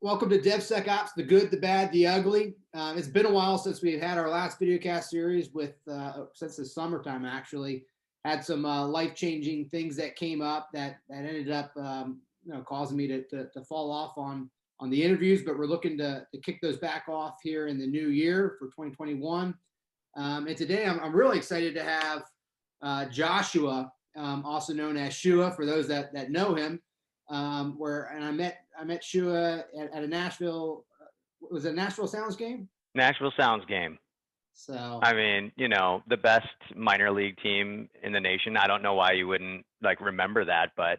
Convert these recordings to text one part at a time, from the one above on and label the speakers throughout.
Speaker 1: Welcome to DevSecOps, the good, the bad, the ugly. It's been a while since we've had our last videocast series since the summertime, actually. Had some life-changing things that came up that ended up causing me to fall off on the interviews, but we're looking to kick those back off here in the new year for 2021. And today I'm really excited to have Joshua, also known as Shua, for those that know him. I met Shua at a Nashville. Was it a Nashville Sounds game?
Speaker 2: Nashville Sounds game.
Speaker 1: So
Speaker 2: I mean, the best minor league team in the nation. I don't know why you wouldn't remember that, but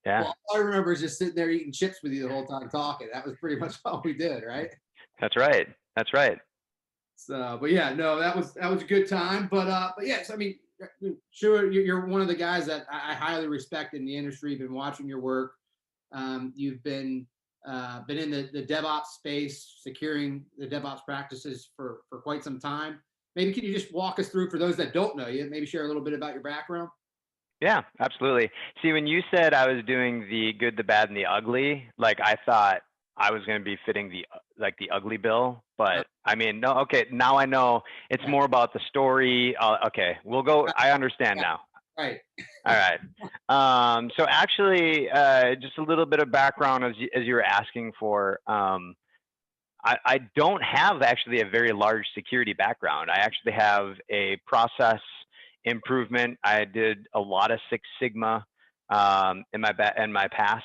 Speaker 2: yeah.
Speaker 1: Well, all I remember is just sitting there eating chips with you the whole time talking. That was pretty much all we did, right?
Speaker 2: That's right. That's right.
Speaker 1: So, but yeah, no, that was a good time. But yes, I mean, Shua, you're one of the guys that I highly respect in the industry. Been watching your work. You've been in the DevOps space, securing the DevOps practices for quite some time. Maybe can you just walk us through, for those that don't know you, maybe share a little bit about your background?
Speaker 2: Yeah, absolutely. See, when you said I was doing the good, the bad, and the ugly, I thought I was going to be fitting the ugly bill, but I mean, no. Okay, now I know it's more about the story. Okay, we'll go. I understand now.
Speaker 1: Right.
Speaker 2: All right. So actually, just a little bit of background as you were asking for. I don't have actually a very large security background. I actually have a process improvement. I did a lot of Six Sigma in my past,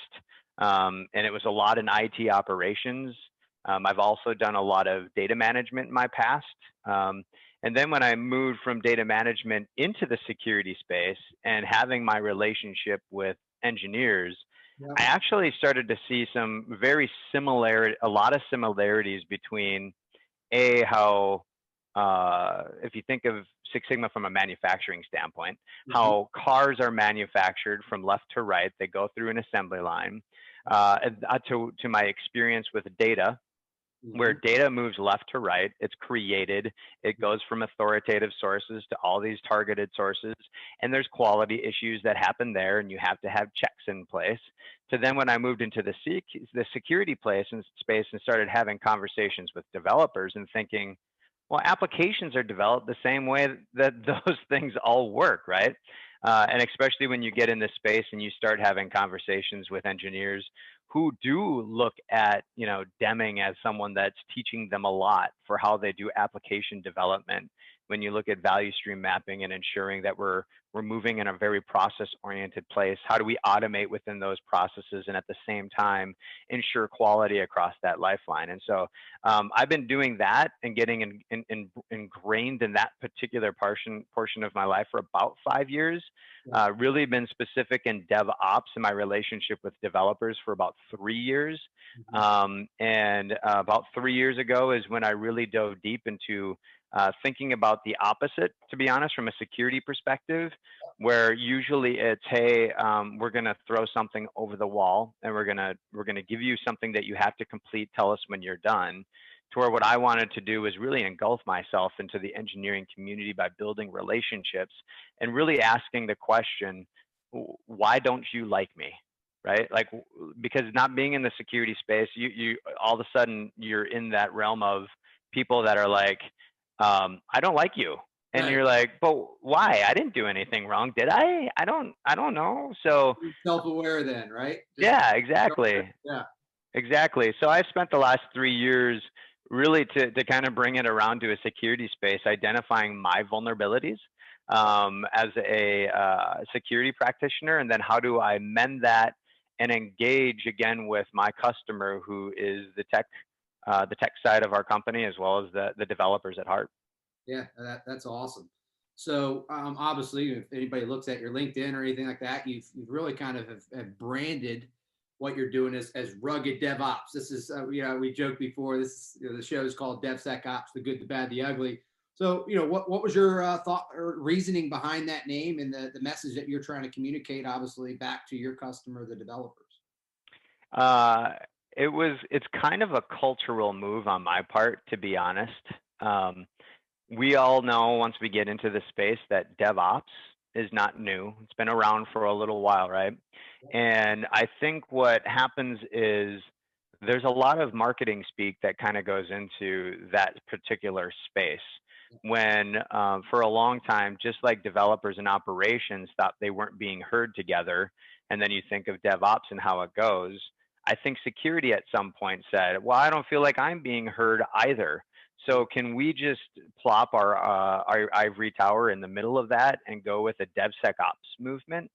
Speaker 2: and it was a lot in IT operations. I've also done a lot of data management in my past. And then when I moved from data management into the security space and having my relationship with engineers, I actually started to see a lot of similarities between how, if you think of Six Sigma from a manufacturing standpoint, how cars are manufactured from left to right, they go through an assembly line, to my experience with data, where data moves left to right, it's created, it goes from authoritative sources to all these targeted sources, and there's quality issues that happen there, and you have to have checks in place. So then when I moved into the security space and started having conversations with developers and thinking, well, applications are developed the same way that those things all work, right? And especially when you get in this space and you start having conversations with engineers who do look at, Deming as someone that's teaching them a lot for how they do application development. When you look at value stream mapping and ensuring that we're moving in a very process-oriented place, how do we automate within those processes and at the same time ensure quality across that lifeline? And so I've been doing that and getting ingrained in that particular portion of my life for about 5 years. Really been specific in DevOps in my relationship with developers for about 3 years. And about 3 years ago is when I really dove deep into thinking about the opposite, to be honest, from a security perspective, where usually it's, hey, we're going to throw something over the wall and we're going to give you something that you have to complete. Tell us when you're done. To where what I wanted to do was really engulf myself into the engineering community by building relationships and really asking the question, why don't you like me? Right? Because not being in the security space, you all of a sudden you're in that realm of people that are like, I don't like you. And you're like, but why? I didn't do anything wrong, did I? I don't know. So
Speaker 1: Self-aware then, right?
Speaker 2: Yeah, exactly.
Speaker 1: Yeah.
Speaker 2: Exactly. So I've spent the last 3 years really to kind of bring it around to a security space, identifying my vulnerabilities as a security practitioner, and then how do I mend that and engage again with my customer, who is the tech side of our company, as well as the developers at heart.
Speaker 1: Yeah, that's awesome. So obviously, if anybody looks at your LinkedIn or anything like that, you've really kind of have branded what you're doing as Rugged DevOps. This is, we joked before, this is, the show is called DevSecOps, the good, the bad, the ugly. So, what was your thought or reasoning behind that name and the message that you're trying to communicate, obviously, back to your customer, the developers?
Speaker 2: It's kind of a cultural move on my part, to be honest. We all know, once we get into the space, that DevOps is not new. It's been around for a little while, right? And I think what happens is there's a lot of marketing speak that kind of goes into that particular space. When for a long time, just like developers and operations thought they weren't being heard together, and then you think of DevOps and how it goes, I think security at some point said, well, I don't feel like I'm being heard either. So can we just plop our ivory tower in the middle of that and go with a DevSecOps movement?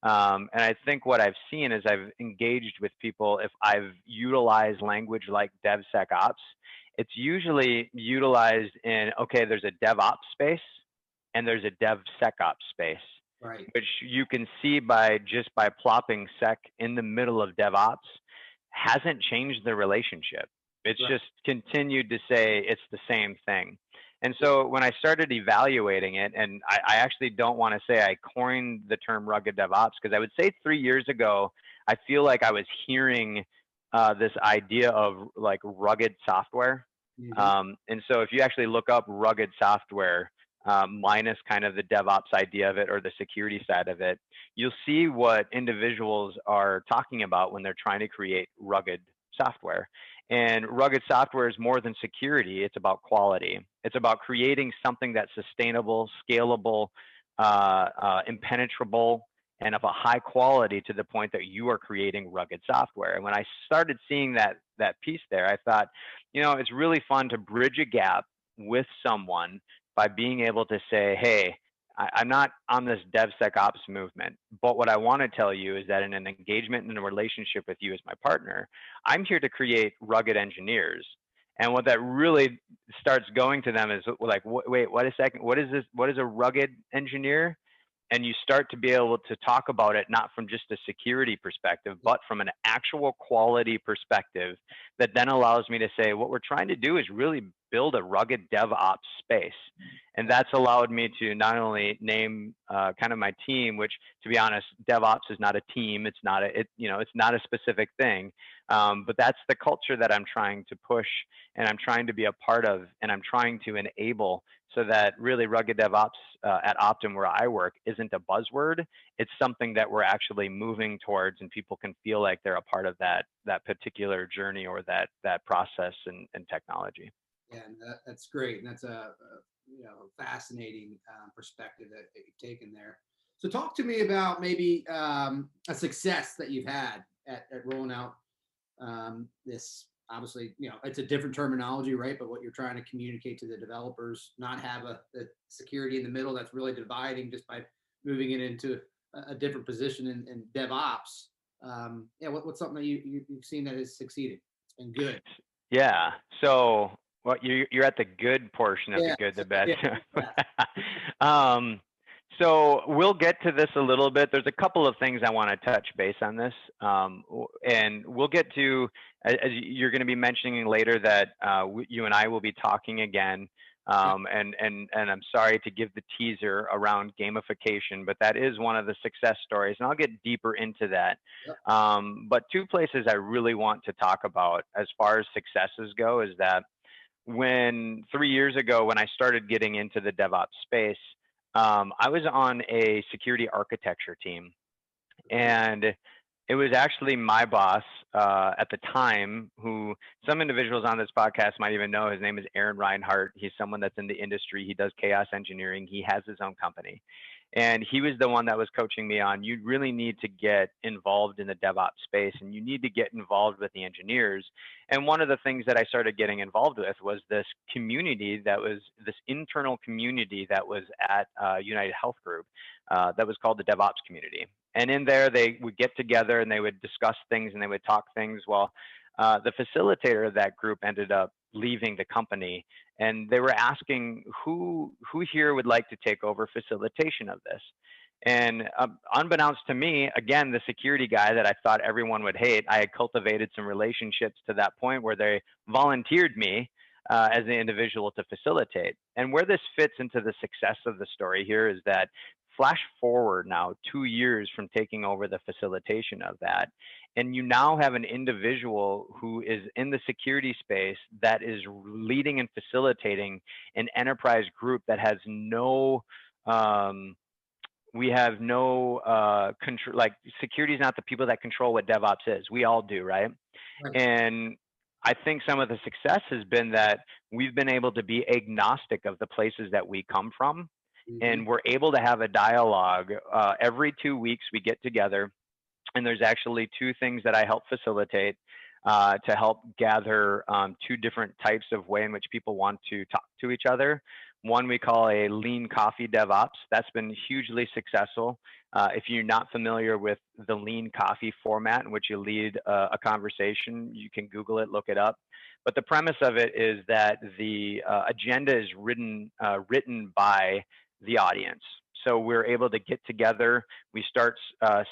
Speaker 2: And I think what I've seen is I've engaged with people, if I've utilized language like DevSecOps, it's usually utilized in, okay, there's a DevOps space and there's a DevSecOps space,
Speaker 1: Right.
Speaker 2: which you can see by just by plopping sec in the middle of DevOps hasn't changed the relationship. It's
Speaker 1: Right.
Speaker 2: just continued to say it's the same thing. And so when I started evaluating it, and I actually don't want to say I coined the term rugged DevOps, because I would say 3 years ago, I feel like I was hearing this idea of like rugged software.
Speaker 1: Hmm.
Speaker 2: And so if you actually look up rugged software, minus kind of the DevOps idea of it or the security side of it, you'll see what individuals are talking about when they're trying to create rugged software. And rugged software is more than security. It's about quality. It's about creating something that's sustainable, scalable, impenetrable, and of a high quality to the point that you are creating rugged software. And when I started seeing that piece there, I thought, it's really fun to bridge a gap with someone by being able to say, hey, I'm not on this DevSecOps movement, but what I want to tell you is that in an engagement and a relationship with you as my partner, I'm here to create rugged engineers. And what that really starts going to them is like, wait, what a second, what is this? What is a rugged engineer? And you start to be able to talk about it not from just a security perspective, but from an actual quality perspective that then allows me to say what we're trying to do is really build a rugged DevOps space. And that's allowed me to not only name kind of my team, which, to be honest, DevOps is not a team. It's not it's not a specific thing. But that's the culture that I'm trying to push and I'm trying to be a part of and I'm trying to enable, so that really rugged DevOps at Optum, where I work, isn't a buzzword. It's something that we're actually moving towards, and people can feel like they're a part of that particular journey or that process and technology.
Speaker 1: Yeah, and that's great, and that's a fascinating perspective that you've taken there. So, talk to me about maybe a success that you've had at rolling out this. Obviously, it's a different terminology, right? But what you're trying to communicate to the developers, not have the security in the middle that's really dividing just by moving it into a different position in DevOps. Yeah, what's something that you've seen that has succeeded? It's been good.
Speaker 2: Yeah. So, well, you're at the good portion of the
Speaker 1: Yeah,
Speaker 2: good, the bad.
Speaker 1: yeah,
Speaker 2: um, so we'll get to this a little bit. There's a couple of things I want to touch base on this, and we'll get to, as you're going to be mentioning later, that you and I will be talking again.
Speaker 1: yeah.
Speaker 2: And I'm sorry to give the teaser around gamification, but that is one of the success stories, and I'll get deeper into that.
Speaker 1: Yep.
Speaker 2: But two places I really want to talk about as far as successes go is that when 3 years ago, when I started getting into the DevOps space, I was on a security architecture team, and it was actually my boss at the time, who some individuals on this podcast might even know. His name is Aaron Reinhardt. He's someone that's in the industry. He does chaos engineering. He has his own company. And he was the one that was coaching me on, you really need to get involved in the DevOps space and you need to get involved with the engineers. And one of the things that I started getting involved with was this community that was this internal community that was at United Health Group that was called the DevOps community. And in there, they would get together and they would discuss things and they would talk things. Well, the facilitator of that group ended up leaving the company, and they were asking who here would like to take over facilitation of this. And unbeknownst to me, again, the security guy that I thought everyone would hate, I had cultivated some relationships to that point where they volunteered me as the individual to facilitate. And where this fits into the success of the story here is that flash forward now 2 years from taking over the facilitation of that, and you now have an individual who is in the security space that is leading and facilitating an enterprise group that has no we have no control. Like, security is not the people that control what DevOps is. We all do, right?
Speaker 1: Right.
Speaker 2: And I think some of the success has been that we've been able to be agnostic of the places that we come from.
Speaker 1: Hmm.
Speaker 2: And we're able to have a dialogue. Every 2 weeks, we get together, and there's actually two things that I help facilitate to help gather two different types of way in which people want to talk to each other. One we call a lean coffee DevOps. That's been hugely successful. If you're not familiar with the lean coffee format in which you lead a conversation, you can Google it, look it up. But the premise of it is that the agenda is written by the audience. So we're able to get together. We start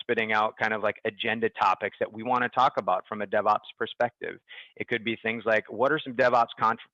Speaker 2: spitting out kind of like agenda topics that we want to talk about from a DevOps perspective. It could be things like, what are some DevOps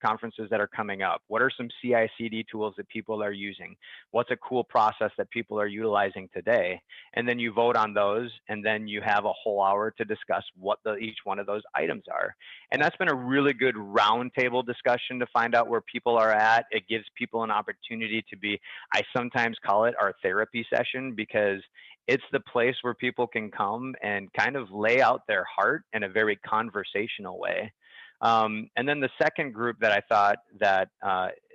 Speaker 2: conferences that are coming up? What are some CI/CD tools that people are using? What's a cool process that people are utilizing today? And then you vote on those, and then you have a whole hour to discuss what each one of those items are. And that's been a really good roundtable discussion to find out where people are at. It gives people an opportunity to be, I sometimes call it our therapy session, because it's the place where people can come and kind of lay out their heart in a very conversational way. And then the second group that I thought that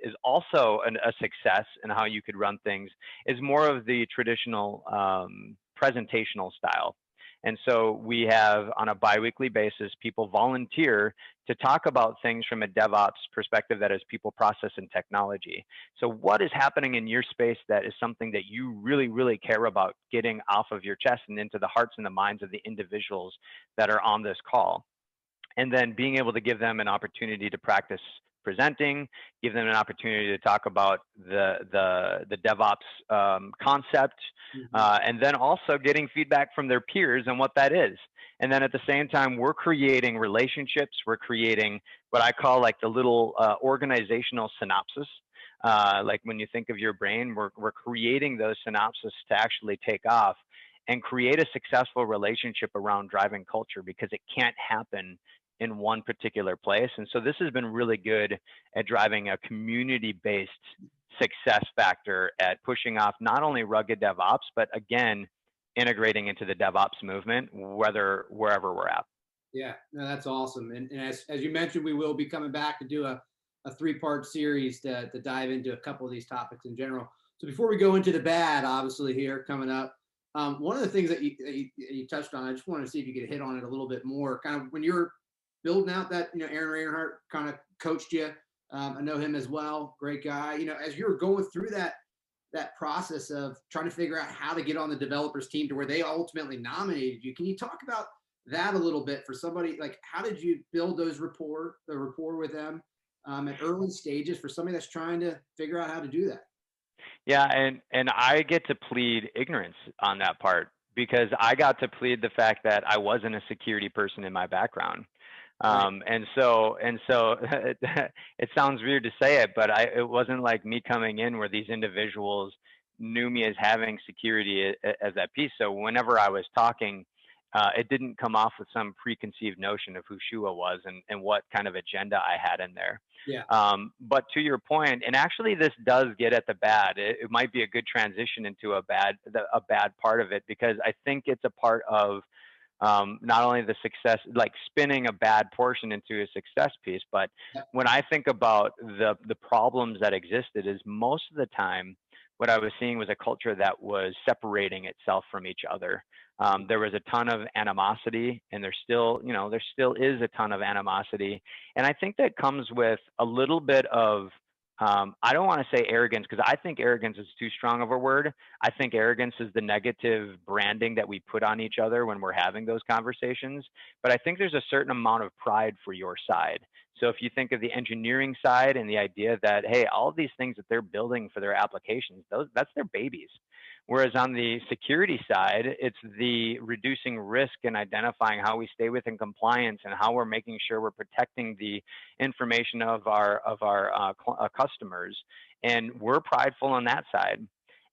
Speaker 2: is also a success in how you could run things is more of the traditional presentational style. And so we have, on a biweekly basis, people volunteer to talk about things from a DevOps perspective, that is people, process, and technology. So what is happening in your space that is something that you really, really care about getting off of your chest and into the hearts and the minds of the individuals that are on this call? And then being able to give them an opportunity to practice presenting, give them an opportunity to talk about the DevOps concept,
Speaker 1: Hmm.
Speaker 2: and then also getting feedback from their peers on what that is. And then at the same time, we're creating relationships. We're creating what I call like the little organizational synopsis. Like when you think of your brain, we're creating those synopses to actually take off and create a successful relationship around driving culture, because it can't happen in one particular place. And so this has been really good at driving a community-based success factor at pushing off not only rugged DevOps, but again, integrating into the DevOps movement, wherever we're at.
Speaker 1: Yeah, no, that's awesome. And as you mentioned, we will be coming back to do a three-part series to dive into a couple of these topics in general. So before we go into the bad, obviously here coming up, one of the things that you touched on, I just wanted to see if you could hit on it a little bit more. Kind of when you're building out that, Aaron Reinhardt kind of coached you. I know him as well, great guy. As you were going through that process of trying to figure out how to get on the developers team to where they ultimately nominated you, can you talk about that a little bit for somebody? Like, how did you build the rapport with them at early stages for somebody that's trying to figure out how to do that?
Speaker 2: Yeah, and I get to plead ignorance on that part, because I got to plead the fact that I wasn't a security person in my background.
Speaker 1: Right.
Speaker 2: And so it sounds weird to say it, but it wasn't like me coming in where these individuals knew me as having security as that piece. So whenever I was talking, it didn't come off with some preconceived notion of who Shua was and what kind of agenda I had in there.
Speaker 1: Yeah.
Speaker 2: But to your point, and actually this does get at the bad. It might be a good transition into a bad part of it, because I think it's a part of not only the success, like spinning a bad portion into a success piece, but
Speaker 1: Yeah.
Speaker 2: when I think about the problems that existed, is most of the time what I was seeing was a culture that was separating itself from each other. There was a ton of animosity, and there still is a ton of animosity, and I think that comes with a little bit of I don't want to say arrogance, because I think arrogance is too strong of a word. I think arrogance is the negative branding that we put on each other when we're having those conversations. But I think there's a certain amount of pride for your side. So if you think of the engineering side and the idea that, hey, all of these things that they're building for their applications, that's their babies. Whereas on the security side, it's the reducing risk and identifying how we stay within compliance and how we're making sure we're protecting the information of our customers, and we're prideful on that side.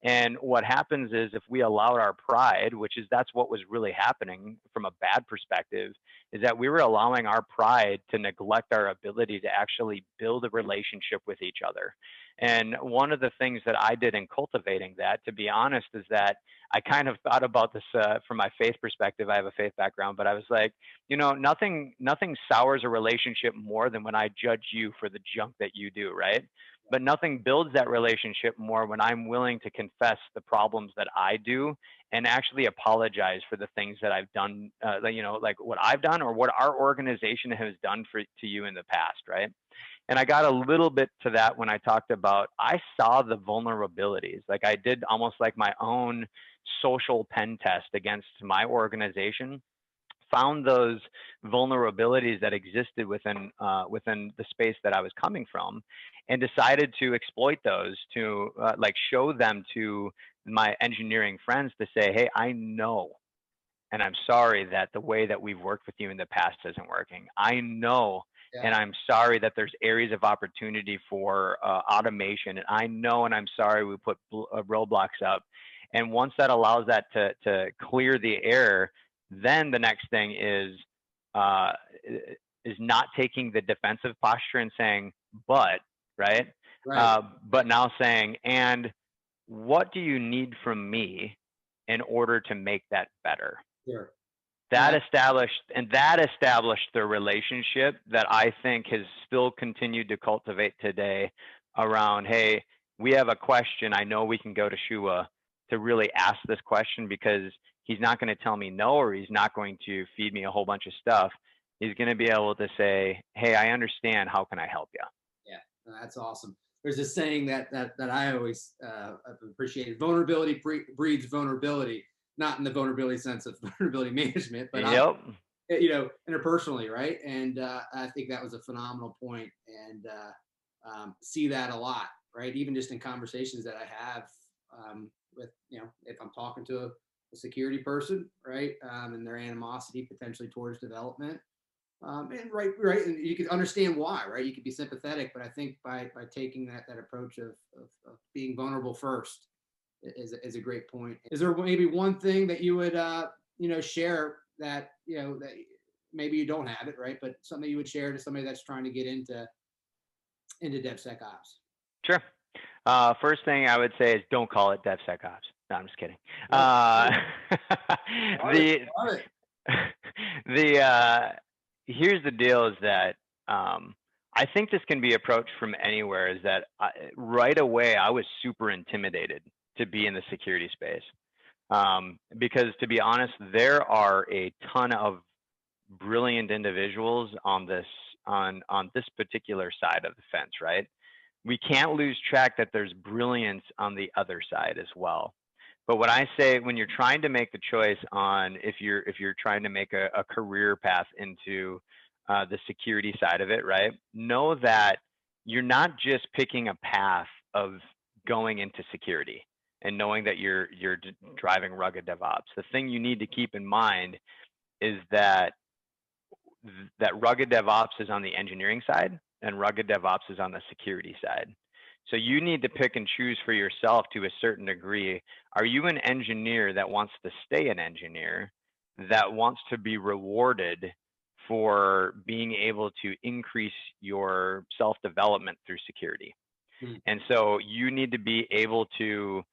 Speaker 2: And what happens is if we allowed our pride, that's what was really happening from a bad perspective, is that we were allowing our pride to neglect our ability to actually build a relationship with each other. And one of the things that I did in cultivating that, to be honest, is that I kind of thought about this from my faith perspective. I have a faith background, but I was like, nothing sours a relationship more than when I judge you for the junk that you do, right? But nothing builds that relationship more when I'm willing to confess the problems that I do and actually apologize for the things that I've done, like what I've done or what our organization has done to you in the past, right? And I got a little bit to that when I talked about, I saw the vulnerabilities. Like I did almost like my own social pen test against my organization, found those vulnerabilities that existed within the space that I was coming from, and decided to exploit those to like show them to my engineering friends to say, hey, I know, and I'm sorry that the way that we've worked with you in the past isn't working. I know, and I'm sorry that there's areas of opportunity for automation. And I know, and I'm sorry we put roadblocks up. And once that allows that to clear the air, then the next thing is not taking the defensive posture and saying, but, right? But now saying, and what do you need from me in order to make that better?
Speaker 1: Sure.
Speaker 2: That established the relationship that I think has still continued to cultivate today around, hey, we have a question. I know we can go to Shua to really ask this question, because he's not going to tell me no, or he's not going to feed me a whole bunch of stuff. He's going to be able to say, hey, I understand. How can I help you?
Speaker 1: Yeah, that's awesome. There's this saying that I always appreciated: vulnerability breeds vulnerability. Not in the vulnerability sense of vulnerability management, but interpersonally, right? And I think that was a phenomenal point, and see that a lot, right? Even just in conversations that I have with, if I'm talking to a security person, right, and their animosity potentially towards development, and right, and you can understand why, right? You could be sympathetic, but I think by taking that approach of being vulnerable first is a great point. Is there maybe one thing that you would share that that maybe you don't have it, right, but something you would share to somebody that's trying to get into DevSecOps?
Speaker 2: Sure. First thing I would say is don't call it DevSecOps. No, I'm just kidding. Here's the deal: is that I think this can be approached from anywhere. Is that right away I was super intimidated to be in the security space, because to be honest, there are a ton of brilliant individuals on this particular side of the fence, right? We can't lose track that there's brilliance on the other side as well. But what I say, when you're trying to make the choice on if you're trying to make a career path into the security side of it, right? Know that you're not just picking a path of going into security and knowing that you're driving rugged DevOps. The thing you need to keep in mind is that rugged DevOps is on the engineering side and rugged DevOps is on the security side. So you need to pick and choose for yourself to a certain degree. Are you an engineer that wants to stay an engineer, that wants to be rewarded for being able to increase your self-development through security? And so you need to be able to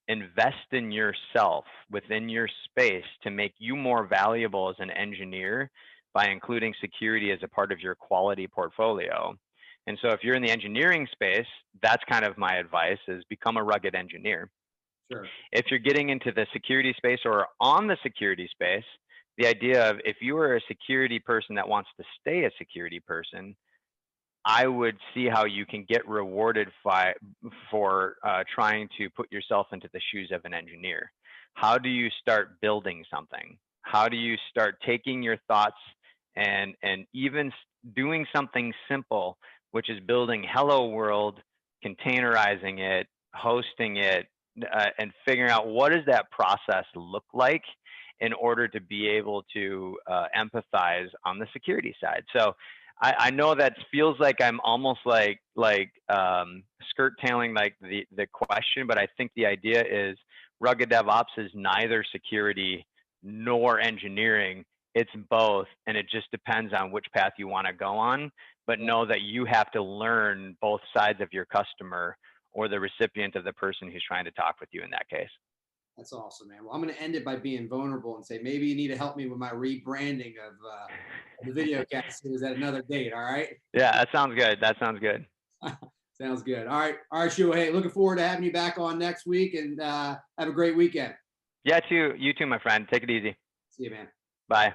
Speaker 2: invest in yourself within your space to make you more valuable as an engineer by including security as a part of your quality portfolio. And so if you're in the engineering space, that's kind of my advice, is become a rugged engineer.
Speaker 1: Sure.
Speaker 2: If you're getting into the security space or on the security space, the idea of, if you are a security person that wants to stay a security person, I would see how you can get rewarded for trying to put yourself into the shoes of an engineer. How do you start building something? How do you start taking your thoughts and even doing something simple, which is building Hello World, containerizing it, hosting it, and figuring out what does that process look like in order to be able to empathize on the security side. So I know that feels like I'm almost like skirt tailing like the question, but I think the idea is rugged DevOps is neither security nor engineering. It's both, and it just depends on which path you want to go on. But know that you have to learn both sides of your customer or the recipient of the person who's trying to talk with you in that case.
Speaker 1: That's awesome, man. Well, I'm going to end it by being vulnerable and say, maybe you need to help me with my rebranding of the video cast series at another date. All right.
Speaker 2: Yeah, that sounds good. That sounds good.
Speaker 1: Sounds good. All right. All right, Shua. Hey, looking forward to having you back on next week, and have a great weekend.
Speaker 2: Yeah, you too, my friend. Take it easy.
Speaker 1: See you, man.
Speaker 2: Bye.